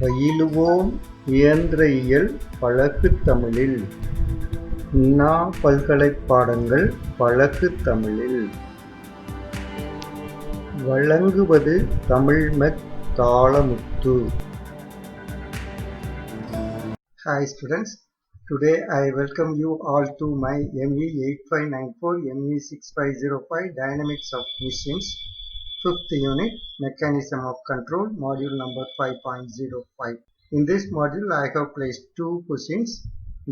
பயிலுவோம் இயந்திர இயல் பழகுத் தமிழில்! அண்ணா பல்கலைப் பாடங்கள் பழகுத் தமிழில்! வழங்குவது தமிழ்மெக் Thalamuthu. Hi students, today I welcome you all to my ME 8594 ME 6505 Dynamics of Machines 5th unit Mechanism of Control, module number 5.05. In this module I have placed two questions.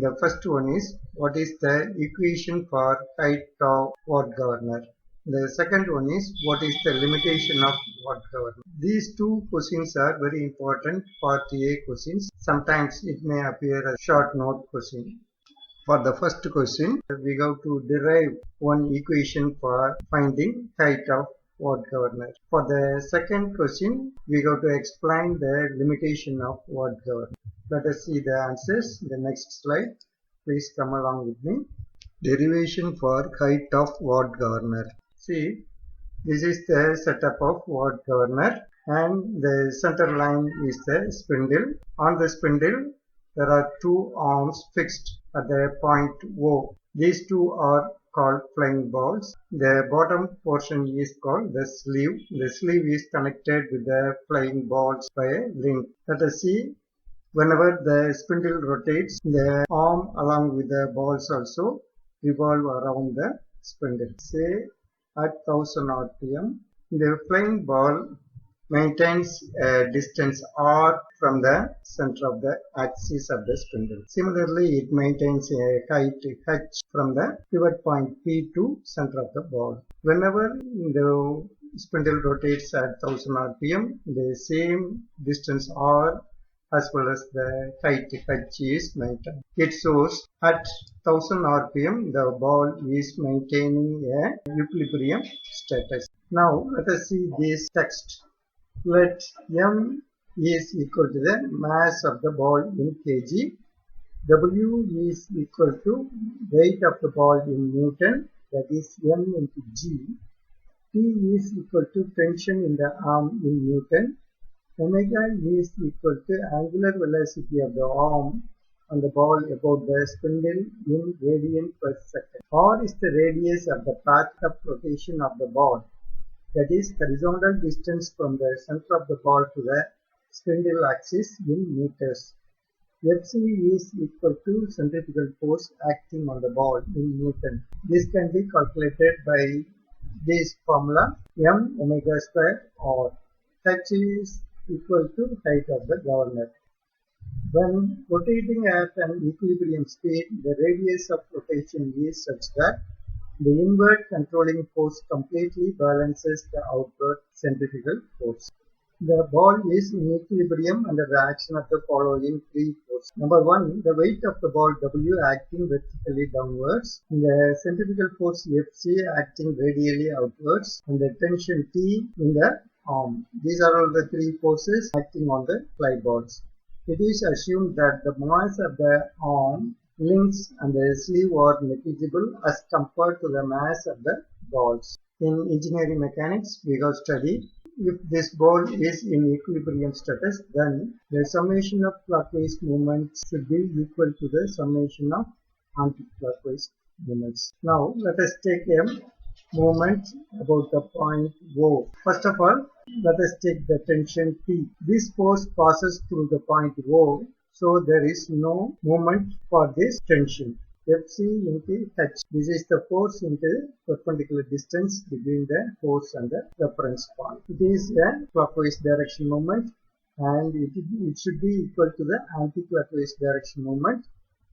The first one is, what is the equation for height of watt governor? The second one is, what is the limitation of watt governor? These two questions are very important part A questions. Sometimes it may appear a short note question. For the first question, we have to derive one equation for finding height of watt governor. For the second question, we have to explain the limitation of watt governor. Let us see the answers in the next slide. Please come along with me. Derivation for height of watt governor. See, this is the setup of watt governor, and the center line is the spindle. On the spindle, there are two arms fixed at the point O. These two are called flying balls. The bottom portion is called the sleeve. The sleeve is connected with the flying balls by a link. Let us see, whenever the spindle rotates, the arm along with the balls also revolve around the spindle. Say at 1000 rpm, the flying ball maintains a distance r from the center of the axis of the spindle. Similarly, it maintains a height h from the pivot point P to center of the ball. Whenever the spindle rotates at 1000 rpm, the same distance r as well as the height h is maintained. It shows at 1000 rpm the ball is maintaining a equilibrium status. Now let us see this text. Let m is equal to the mass of the ball in kg, w is equal to weight of the ball in Newton, that is m into g, t is equal to tension in the arm in Newton, omega is equal to angular velocity of the arm on the ball about the spindle in radian per second. R is the radius of the path of rotation of the ball, that is horizontal distance from the center of the ball to the spindle axis in meters. Fc is equal to centrifugal force acting on the ball in Newton. This can be calculated by this formula, m omega square r. H is equal to height of the governor. When rotating at an equilibrium speed, the radius of rotation is such that the inward controlling force completely balances the outward centrifugal force. The ball is in equilibrium under the action of the following three forces. Number one, the weight of the ball W acting vertically downwards, the centrifugal force Fc acting radially outwards, and the tension T in the arm. These are all the three forces acting on the fly balls. It is assumed that the mass of the arm, links and the sleeve are negligible as compared to the mass of the balls. In engineering mechanics, we have studied, if this ball is in equilibrium status, then the summation of clockwise movements should be equal to the summation of anti-clockwise movements. Now let us take a movement about the point O. First of all, let us take the tension T. This force passes through the point O, so there is no moment for this tension. Fc into h. This is the force into perpendicular distance between the force and the reference point. It is a clockwise direction moment, and it should be equal to the anti-clockwise direction moment,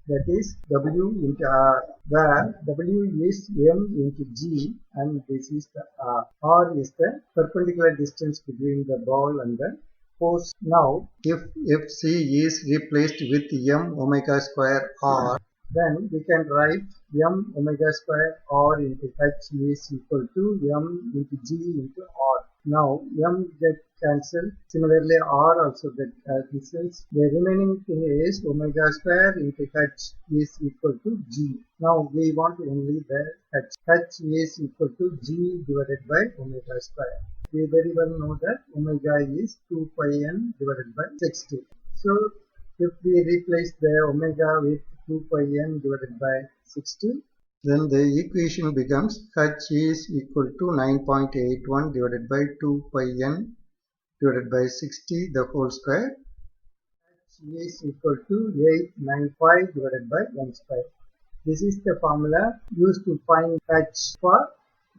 that is W into R, where W is m into g and this is the R. R is the perpendicular distance between the ball and the force. Now, if Fc is replaced with m omega square R, then we can write m omega square R into h is equal to m into g into R. Now m get cancelled. Similarly, R also get cancelled. The remaining thing is omega square into h is equal to g. Now we want only the h. H is equal to g divided by omega square. We very well know that omega is 2 pi n divided by 60. So if we replace the omega with 2 pi n divided by 60, then the equation becomes h is equal to 9.81 divided by 2 pi n divided by 60 the whole square. H is equal to 895 divided by 1 square. This is the formula used to find h for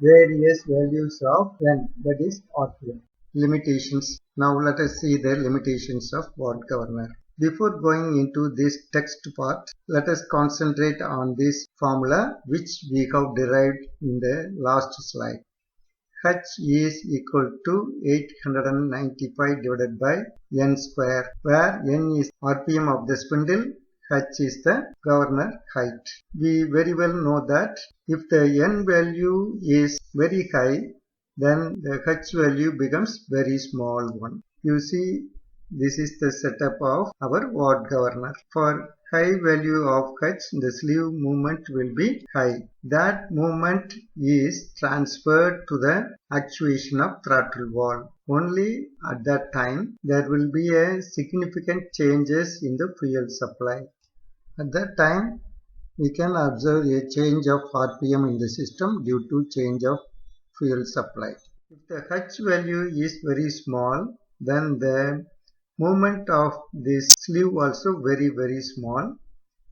various values of n, that is RPM. Limitations. Now let us see the limitations of Watt governor. Before going into this text part, let us concentrate on this formula which we have derived in the last slide. H is equal to 895 divided by n square, where n is RPM of the spindle, h is the governor height. We very well know that if the n value is very high, then the h value becomes very small one. You see, this is the setup of our Watt governor. For high value of h, the sleeve movement will be high. That movement is transferred to the actuation of throttle valve. Only at that time there will be a significant changes in the fuel supply. At that time we can observe a change of RPM in the system due to change of fuel supply. If the h value is very small, then the movement of this sleeve also very small.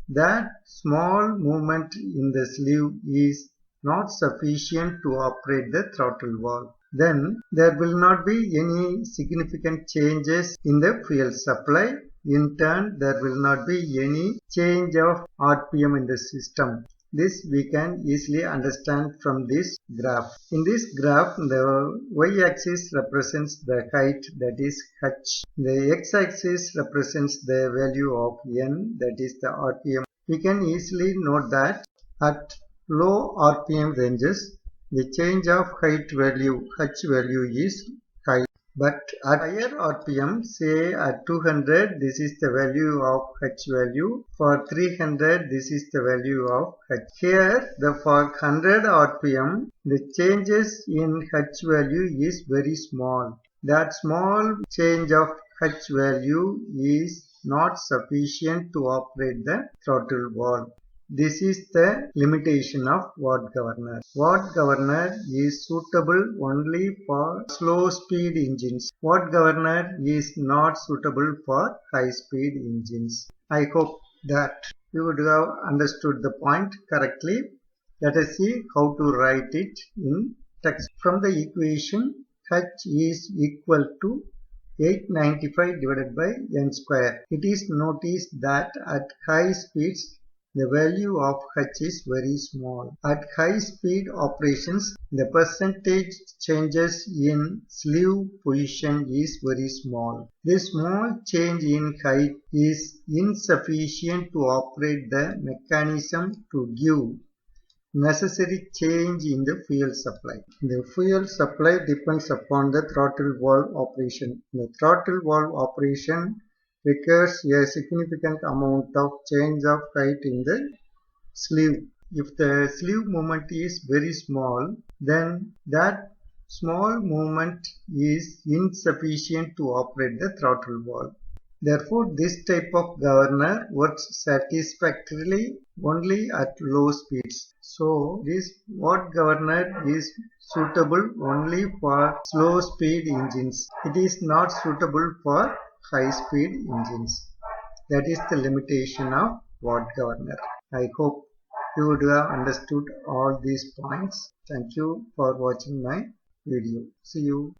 That small movement in the sleeve is not sufficient to operate the throttle valve. Then there will not be any significant changes in the fuel supply. In turn, there will not be any change of RPM in the system. This we can easily understand from this graph. In this graph, the y-axis represents the height, that is h. The x-axis represents the value of n, that is the RPM. We can easily note that at low RPM ranges, the change of height value, h value is high. But at higher RPM, say at 200, this is the value of h value. For 300, this is the value of h. Here, for 100 RPM, the changes in h value is very small. That small change of h value is not sufficient to operate the throttle valve. This is the limitation of Watt governor. Watt governor is suitable only for slow speed engines. Watt governor is not suitable for high speed engines. I hope that you would have understood the point correctly. Let us see how to write it in text. From the equation, h is equal to 895 divided by n square. It is noticed that at high speeds, the value of h is very small. At high speed operations, the percentage changes in sleeve position is very small. This small change in height is insufficient to operate the mechanism to give necessary change in the fuel supply. The fuel supply depends upon the throttle valve operation. The throttle valve operation requires a significant amount of change of height in the sleeve. If the sleeve movement is very small, then that small movement is insufficient to operate the throttle valve. Therefore, this type of governor works satisfactorily only at low speeds. So, this Watt governor is suitable only for slow speed engines. It is not suitable for high speed engines. That is the limitation of Watt governor. I hope you would have understood all these points. Thank you for watching my video. See you.